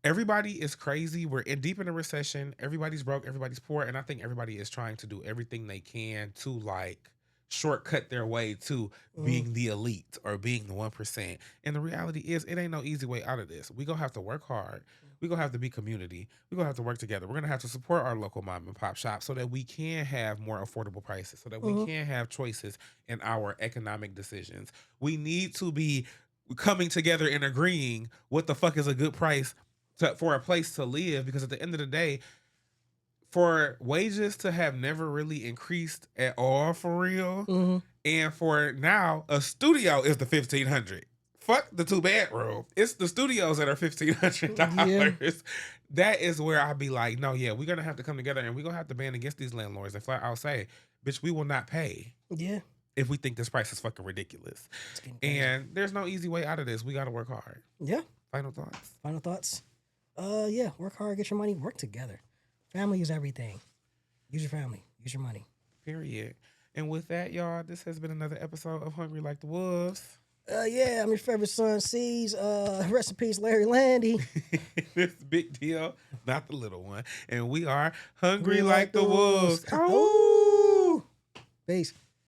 everybody is crazy. We're in deep in a recession. Everybody's broke. Everybody's poor, and I think everybody is trying to do everything they can to like shortcut their way to Mm-hmm. being the elite or being the 1%. And the reality is, it ain't no easy way out of this. We gonna have to work hard. We gonna have to be community. We gonna have to work together. We're gonna have to support our local mom and pop shop so that we can have more affordable prices, so that we Mm-hmm. can have choices in our economic decisions. We need to be coming together and agreeing what the fuck is a good price for a place to live, because at the end of the day, for wages to have never really increased at all for real, Mm-hmm. and for now a studio is the 1,500. Fuck the 2 bedroom. It's the studios that are Yeah. $1,500. That is where I'd be like, no, yeah, we're gonna have to come together and we're gonna have to band against these landlords and flat out say, bitch, we will not pay Yeah. if we think this price is fucking ridiculous. It's getting crazy. And there's no easy way out of this. We gotta work hard. Yeah. Final thoughts. Final thoughts. Yeah. Work hard, get your money, work together. Family is everything. Use your family. Use your money. Period. And with that, y'all, this has been another episode of Hungry Like the Wolves. Yeah, I'm your favorite son, C's. Rest in peace, Larry Landy. This big deal, not the little one. And we are Hungry Like the Wolves. Ow! Peace.